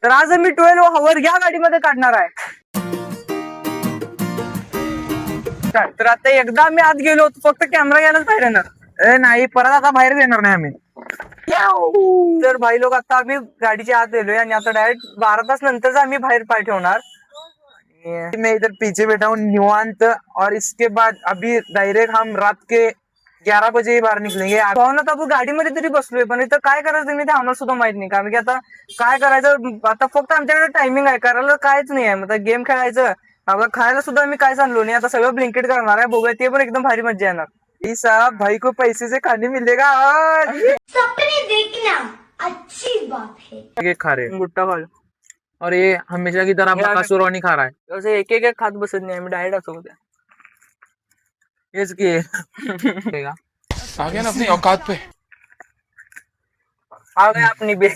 तर आज मी 12 हॉवर या गाडीमध्ये काढणार आहे. तर आता एकदा आम्ही आत गेलो होतो, फक्त कॅमेरा घ्यायलाच बाहेर येणार नाही, परत आता बाहेर येणार नाही आम्ही. तर भाई लोक आता आम्ही गाडीच्या आत गेलोय आणि आता डायरेक्ट 12 तास नंतर आम्ही बाहेर पाय ठेवणार. मैं इधर पीछे बैठा हूँ निवांत, और इसके बाद अभी डायरेक्ट हम रात के 11 बजे ही बाहर निकलेंगे. पाहुणा आपण गाडीमध्ये तरी बसलोय, पण इथं काय करायचं नाही ते आम्हाला सुद्धा माहित नाही. कारण की आता काय करायचं, आता फक्त आमच्याकडे टायमिंग आहे, करायला कायच नाही आहे. मग गेम खेळायचं, आता खायला सुद्धा आम्ही काय आणलो नाही. आता सगळं ब्लिंकेट करणार आहे, बघूया, ते पण एकदम भारी मजा येणार. साहब भाई को पैसे से खाने मिलेगा आज. सपने देखना अच्छी बात है. ये खा रहे गुट्टा खाल और ये हमेशा की तरह बकासूर नहीं खा रहा है. असं एक एक खात बसत नाही आम्ही, डायरेक्ट असं होत्या. इसकी आ गया ना अपनी औकात पे. आ गए अपनी बे.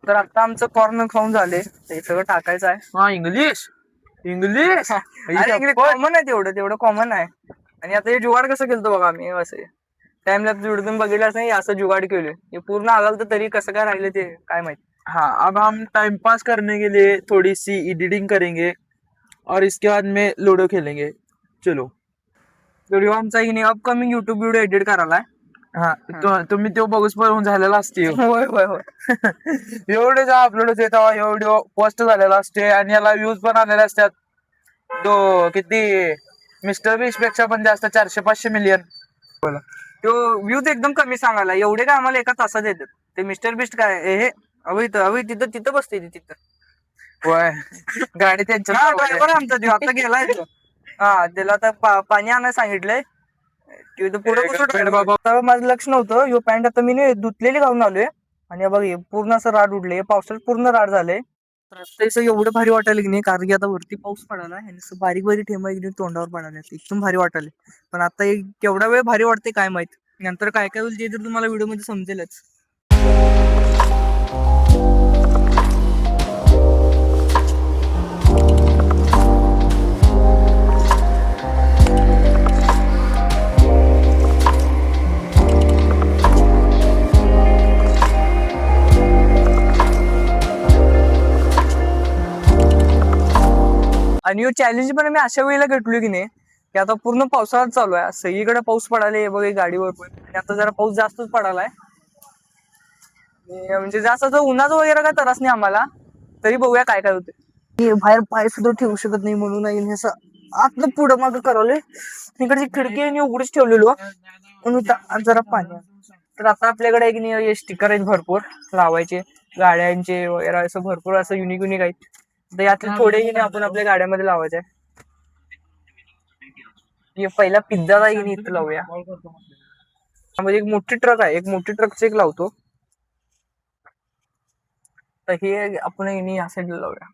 तर आता आमचं कॉर्न खाऊन झाले, ते सगळं टाकायचं आहे. हाँ इंग्लिश इंग्लिश कॉमन आहे, तेवढं कॉमन आहे. आणि आता हे जुगाड कसं केलं बघा आम्ही, असं टाइमला जुडून बघितलंच नाही, असं जुगाड केलं. हे पूर्ण आलं तर तरी कसं काय राहिलं ते काय माहित. हाँ अब हम टाइम पास करने के लिए थोड़ी सी एडिटिंग करेंगे और इसके बाद में लूडो खेलेंगे. चलो. व्हिडिओ आमचा की नाही अपकमिंग युट्यूब व्हिडिओ एडिट करायला. हा तुम्ही तो बघूच पण झालेला असते. होय होय होय. एवढे जेव्हा अपलोड होते तेव्हा हे व्हिडिओ पोस्ट झालेला असते आणि याला व्ह्यूज पण आलेले असतात. तो किती मिस्टर बीस्ट पेक्षा पण जास्त, 400-500 मिलियन. तो व्ह्यूज एकदम कमी सांगायला, एवढे काय आम्हाला एका तासात येतात. ते मिस्टर बिस्ट काय हे अवि तिथं बसते तिथं. होय गाडी त्यांच्या ड्रायव्हर आमचा देव आता गेलाय तो. हा त्याला आता पाणी आणायला सांगितलंय. पुढे माझं लक्ष नव्हतं. ह्यो पॅन्ट आता मी धुतलेली घालून आलोय आणि बघ पूर्ण असं राड उडले, पावसात पूर्ण राड झालंय. तर एवढं भारी वाटायला की नाही, कारण की आता वरती पाऊस पडायला आणि बारीक बारीक ठेंबा एकदम तोंडावर पडायला, एकदम भारी वाटायला. पण आता केवढा वेळ भारी वाटते काय माहित, नंतर काय काय होईल ते तर तुम्हाला व्हिडिओ मध्ये समजेलच. आणि चॅलेंज पण मी अशा वेळेला घेतलो की नाही, की आता पूर्ण पावसाळ्यात चालू आहे, सगळीकडे पाऊस पडायला बघ गाडीवर पण. आणि आता जरा पाऊस जास्तच पडालाय, म्हणजे जास्त उन्हाचं वगैरे काय त्रास नाही आम्हाला. तरी बघूया काय काय होते. बाहेर पाय सुद्धा ठेवू शकत नाही म्हणून असं आतलं पुढं मागं करवलंय. इकडची खिडकी आणि उघडीच ठेवलेलो म्हणून जरा पाणी. तर आता आपल्याकडे एक नाही स्टिकर आहेत भरपूर लावायचे गाड्यांचे वगैरे, असं भरपूर असं युनिक आहेत. तर यातले थोडे आपण आपल्या गाड्यामध्ये लावायचे. पहिला पिझ्झाचा इथं लावूया. म्हणजे एक मोठी ट्रक आहे, एक मोठी ट्रकचं एक लावतो. तर हे आपण या साईडला लावूया.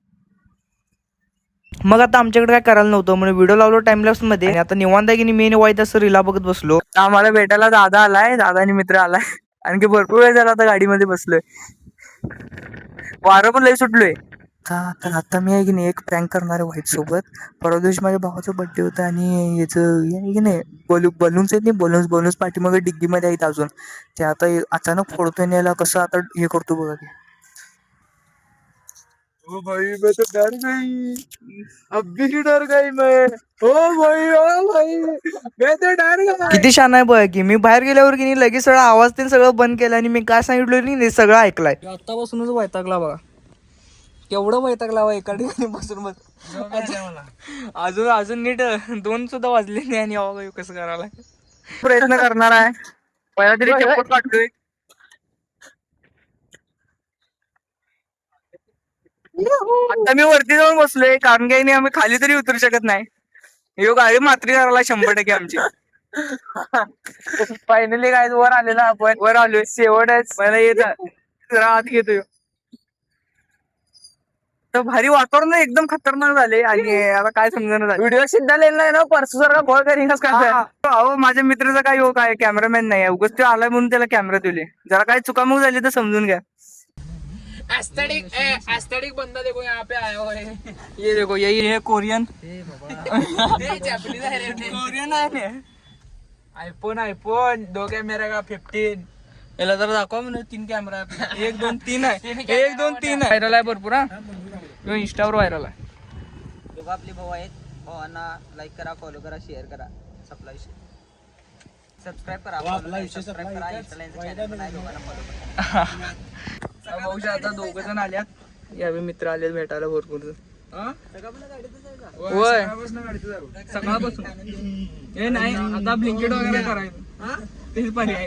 मग आता आमच्याकडे काय करायला नव्हतं म्हणून व्हिडिओ लावलो टाइमलॅप्स मध्ये. आणि आता निवांत आहे की नाही, मेन वाईट असं रीला बघत बसलो. आम्हाला भेटायला दादा आलाय, दादा आणि मित्र आलाय. आणखी भरपूर वेळ झाला आता गाडीमध्ये बसलोय, वारं पण लय सुटलोय. तर आता मी आहे की नाही एक प्रँक करणार आहे व्हाईट सोबत. परवा दिवशी माझ्या भावाचा बर्थडे होता आणि याचं की नाही बलून्स आहेत नाही, बलून्स पाठीमागे डिग्गीमध्ये आहेत अजून. ते आता अचानक फोडतोय न्यायला, कसं आता हे करतो बघा की. ओ भाई मैं तो डर गई, अब भी डर गई मैं. ओ भाई मैं तो डर गया. किती छान आहे बघ की, मी बाहेर गेल्यावर की नाही लगेच सगळं आवाज ते सगळं बंद केलं आणि मी काय सांगितलं नाही सगळं ऐकलाय. आतापासूनच वैतागला बघा, केवढं वैतागला बघा एका ठिकाणी बसून अजून नीट 2 सुद्धा वाजले नाही आणि अवघ कसं करायला प्रयत्न करणार आहे. पहिला तरी चप्पल काढतोय. आता मी वरती जाऊन बसलोय, कारण काही नाही आम्ही खाली तरी उतरू शकत नाही. योग गाडी मात्री करायला 100% आमची. फायनली काय वर आलेला, आपण वर आलोय. शेवटच मला येत जरा आत घेतोय. तर भारी वातावरण एकदम खतरनाक झाले आणि आता काय समजणार झालं. व्हिडिओ सिद्धा नाही ना, परसू सारखा गोळ करीनच काय. अहो माझ्या मित्राचा काय योग आहे, कॅमेरामॅन नाही, उगाच तो आलाय म्हणून त्याला कॅमेरा दिले. जरा काय चुकामुक झाली तर समजून घ्या. एस्थेटिक बंदा देखो यहाँ पे आया हुआ है. ये देखो यही है कोरियन. जापानीज आहे रे. कोरियन आहे. आयफोन 2 कॅमेरा का 15. याला जरा दाखवा म्हणजे 3 कॅमेरा आहे. 1 2 3 आहे. 1 2 3 आहे. व्हायरल आहे भरपूर हा. तो इंस्टावर व्हायरल आहे. दोघं आपले भाऊ आहेत. भावांना लाईक करा, फॉलो करा, शेअर करा. सप्ला विषय सबस्क्राईब करा, सबस्क्राईब करा. इंस्टाला चॅनल पण आहे, दोघांना फॉलो करा. भाऊ आता 2 जण आल्यात. यावे मित्र आले भेटायला भरपूर. होय सकाळपासून. हे नाही आता ब्लिंकेट वगैरे करायचं. तेच पर्याय.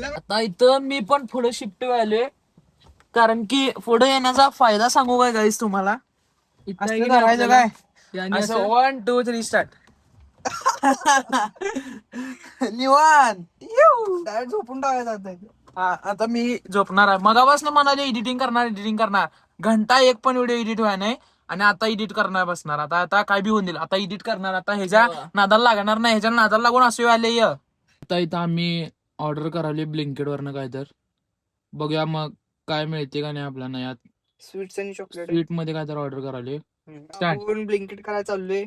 आता इथं मी पण पुढे शिफ्ट व्हायलोय कारण की पुढे येण्याचा फायदा सांगू काय गाईस तुम्हाला. असं करायचं काय? याने असं असं 1 2 3 स्टार्ट. निवांत काय झोपून टाकायचं. आता मी झोपणार आहे. मगापासून म्हणाले एडिटिंग करणार. घंटा एक पण व्हिडिओ एडिट व्हाय नाही आणि आता एडिट करणार बसणार. आता काय बी होऊन दिलं. आता एडिट करणार. आता ह्याच्या नादाला लागणार नाही. ह्याच्या नादाला लागून असे आले. आता इथं आम्ही ऑर्डर करावली ब्लिंकेट वरनं काय तर बघूया मग काय मिळते का नाही आपल्याला यात. स्वीट्स आणि चॉकलेट स्वीट मध्ये काय तर ऑर्डर करावले. आपण ब्लिंकेट करायला चाललोय.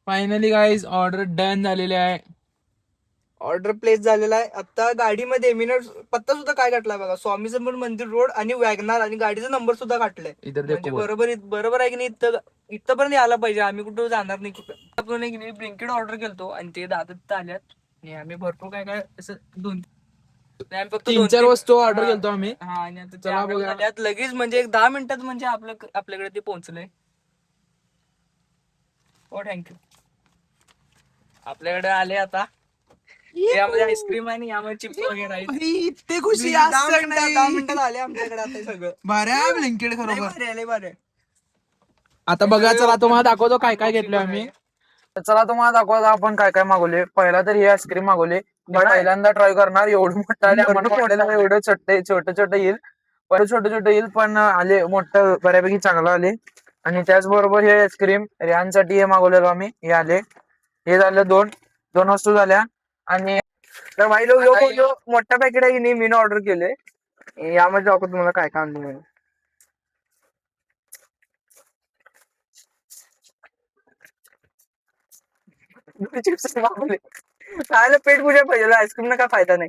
फायनली गाईज ऑर्डर डन झालेले आहे. ऑर्डर प्लेस झालेला आहे. आता गाडीमध्ये मी पत्ता सुद्धा काय काढलाय बघा. स्वामी समर्थ मंदिर रोड आणि वॅगनार आणि गाडीचा नंबर सुद्धा काढलाय. इधर म्हणजे देखो बरोबर आहे की नाही. इथपर्यंत यायला पाहिजे. आम्ही कुठं जाणार नाही. कुठं आपण एक ब्लिंकेट ऑर्डर केलतो आणि ते दादा तिथं आल्यात आणि आम्ही भरपूर काय असं 2 फक्त 3-4 वस्तू ऑर्डर केलतो आम्ही. हा आणि आता चला ते बघूया. आल्यात लगेच म्हणजे एक 10 मिनिटात म्हणजे आपल्याकडे ते पोहोचलंय. हो थँक्यू. आपल्याकडे आले आता. यामध्ये आईस्क्रीम आहे आणि यामध्ये चिप्स वगैरे आहे. इतकी खुशी 10 मिनिटात आले आमच्याकडे आता हे सगळं. भारी ब्लिंकेट लय खरोबर. भारी आहे, लय भारी आहे. आता बघा चला तुम्हाला दाखवतो काय काय घेतलं आम्ही. चला तुम्हाला दाखवतो आपण काय काय मागवले. पहिला तर हे आईस्क्रीम मागवले. पहिल्यांदा ट्राय करणार. एवढं मोठं एवढं छोटं येईल. पण छोटं येईल पण आले मोठं बऱ्यापैकी चांगलं आले. आणि त्याचबरोबर हे आईस्क्रीम रिहानसाठी हे मागवलेलो आम्ही. हे आले. हे झालं 2 वस्तू झाल्या. आणि तर भाई लोक मोठा पॅकेट आहे की नाही मी ऑर्डर केले. यामध्ये दाखवतो तुम्हाला काय काय आणलं मी. चिप्स मागवले. खायला पेट पूजा पाहिजे. आईस्क्रीम काय फायदा नाही.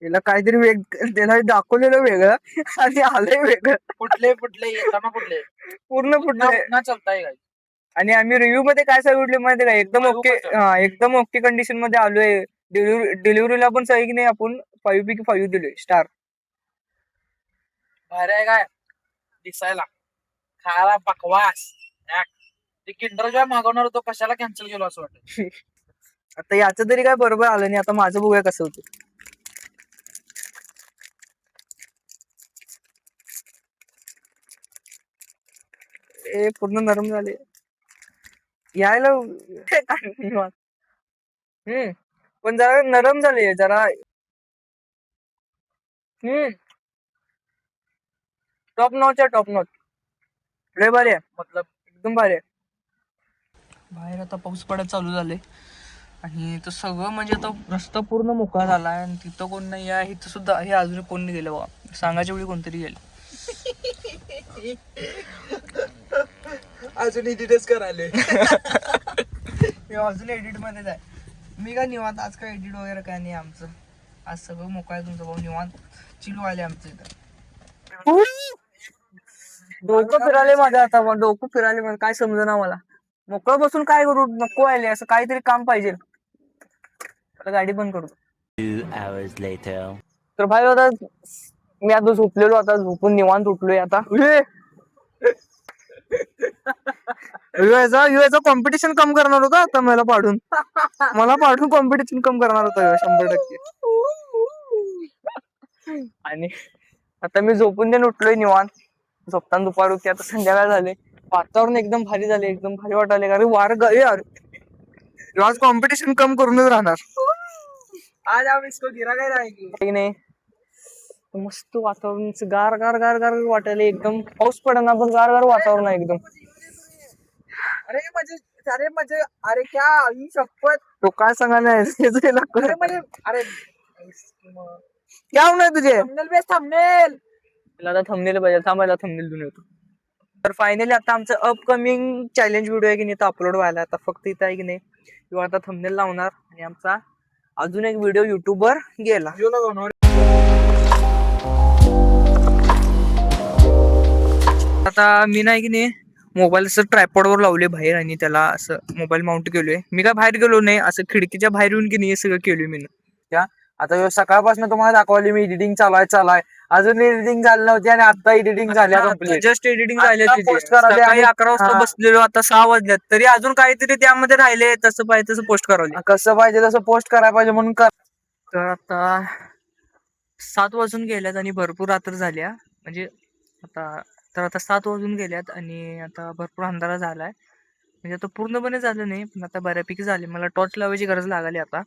त्याला काहीतरी त्याला दाखवलेलं वेगळं आणि आलंय वेगळं. कुठले येताना कुठले पूर्ण फुटलंय. ना चालताय काय. आणि आम्ही रिव्ह्यू मध्ये काय सांगितले माहिती का. एकदम ओके कंडिशन मध्ये आलोय. डिलिव्हरीला पण सही की नाही आपण 5 पैकी 5 दिलोय स्टार. भारी आहे काय दिसायला. खायला बकवास. ते किंडर जॉय मागवणार होतो कशाला कॅन्सल केलो असं वाटतं. आता याचं तरी काय बरोबर आलं नाही. आता माझं बघूया कसं होतं. पूर्ण नरम झाले. यायला पण जरा नरम झाले जरा. टॉप नॉच लय भारी आहे. मतलब एकदम भारी आहे. बाहेर आता पाऊस पडायला चालू झाले आणि इथं सगळं म्हणजे आता रस्ता पूर्ण मोकळा झालाय आणि तिथं कोण नाही आहे. इथं सुद्धा हे अजून कोण नाही गेलं बाबा. सांगायच्या वेळी कोणतरी गेलं. अजून एडिटच करायले. मी अजून एडिट मध्येच आहे. मी काय निवांत. आज काय एडिट वगैरे काय नाही आमचं. आज सगळं मोकळं आहे. तुमचं भाऊ निवांत चिल आले आमचं इथं. डोकं फिरायले माझं आता. डोकं फिरायले माझं काय समजेना मला. मोकळं बसून काय करू. नको आले असं काहीतरी काम पाहिजे. आता गाडी बंद करू. 2 hours later. तर भाई आता मी आता झोपलेलो. आता झोपून निवांत उठलोय आता. युएचा कॉम्पिटिशन कम करणार होता आता मला पाडून कॉम्पिटिशन कम करणार होता 100%. आणि आता मी झोपून देऊन उठलोय निवांत. झोपताना दुपार होती. आता संध्याकाळ झाले. वातावरण एकदम भारी झाले. एकदम भारी वाटायले. कारण वार यार आज कॉम्पिटिशन कम करूनच राहणार. आज आप इसको गिरा काय राहिली नाही मस्त वातावरण गार गार गार गार वाटायला एकदम. पाऊस पडना पण गार गार वातावरण आहे एकदम. अरे क्या ही शपथ. तो काय सांगायला अरे म्हणजे अरे क्या होणार तुझे थंबनेल आता थंबनेल पाहिजे. थांबायला थंबनेल घेऊन येतो. तर फायनली आता आमचं अपकमिंग चॅलेंज व्हिडिओ आहे की नाही तो अपलोड व्हायला. आता फक्त इथं आहे की नाही किंवा आता थंबनेल लावणार आणि आमचा अजून एक व्हिडिओ युट्यूबवर गेला. आता मी नाही की नाही मोबाईल असं ट्रायपॉडवर लावले बाहेर आणि त्याला असं मोबाईल माउंट केलोय. मी काय बाहेर गेलो नाही, असं खिडकीच्या बाहेर येऊन की नाही हे सगळं केलोय मी. आता सकाळपासून तुम्हाला दाखवली मी एडिटिंग चालाय अजून एडिटिंग झाली नव्हती आणि आता एडिटिंग झाल्या कम्प्लीट. जस्ट एडिटिंग झाले आता post करायला सकाळी आणि- 11 वाजता हा. बसलेलो, आता 6 वाजल्यात तरी अजून काहीतरी त्यामध्ये राहिले. तसं पाहिजे तसं पोस्ट करावं. कसं पाहिजे तसं पोस्ट करायला पाहिजे म्हणून तर आता 7 वाजून गेल्यात आणि भरपूर रात्र झाल्या. म्हणजे आता 7 वाजून गेल्यात आणि आता भरपूर अंधारा झालाय. म्हणजे आता पूर्णपणे झालं नाही पण आता बऱ्यापैकी झाले. मला टॉर्च लावायची गरज लागली आता.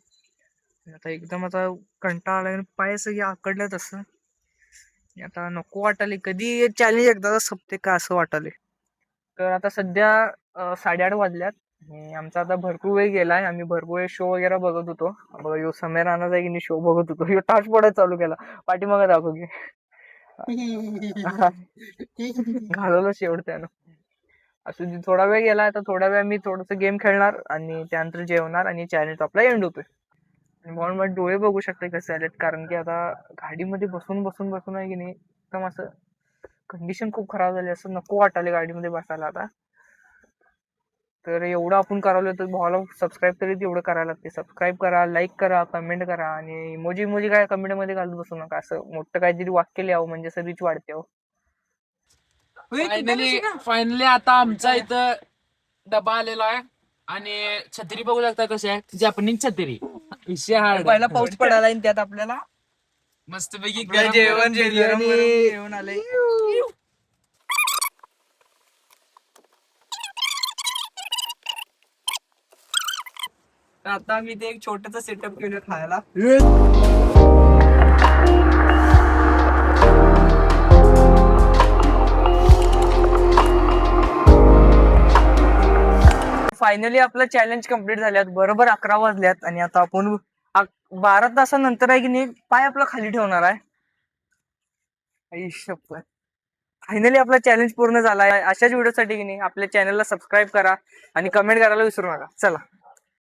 आता एकदम आता कंटाळा आला आणि पाय सगळे आकडलं तसं. आता नको वाटाले कधी चॅलेंज एकदा संपते का असं वाटाले. तर आता सध्या 8:30 वाजल्यात आणि आमचा आता भरपूर वेळ गेलाय. आम्ही भरपूर वेळ शो वगैरे बघत होतो. बघा यो समय राहणार आहे की नाही शो बघत होतो. ह्यो टाच पडायला चालू केला. पाठीमागे दाखव की घालवलं शेवट त्यानं. असू दे, थोडा वेळ गेला. आता थोडा वेळ मी थोडस गेम खेळणार आणि त्यानंतर जेवणार आणि चॅलेंज आपला एंड होतोय. म्हणून माझे डोळे बघू शकते कसे आलेत कारण की आता गाडीमध्ये बसून बसून बसून आहे की नाही एकदम असं कंडिशन खूप खराब झाली. असं नको वाटायला गाडीमध्ये बसायला आता. तर एवढं आपण करावलं तर भावाला सबस्क्राईब तरी तेवढं करायला लागते. सबस्क्राईब करा, लाईक करा, कमेंट करा आणि इमोजी काय कमेंट मध्ये घालत बसू नका. असं मोठं काहीतरी वाक्य लिहावं म्हणजे असं रीच वाढते. फायनली आता आमचा इथं डबा आलेला आहे आणि छत्री बघू शकता कशी आहे जॅपनीज छत्री. विषय हार्ड. पहिला पाऊस पडायला आणि त्यात आपल्याला मस्तपैकी जेवण जेवण आलंय. तर आता मी ते एक छोटस सेटअप केलं खायला. फायनली आपलं चॅलेंज कम्प्लीट झाल्यात. बरोबर 11 वाजल्यात आणि आता आपण 12 तासानंतर आहे की नाही पाय आपला खाली ठेवणार आहे. फायनली आपला चॅलेंज पूर्ण झाला आहे. अशाच व्हिडिओसाठी की नाही आपल्या चॅनलला सबस्क्राईब करा आणि कमेंट करायला विसरू नका. चला.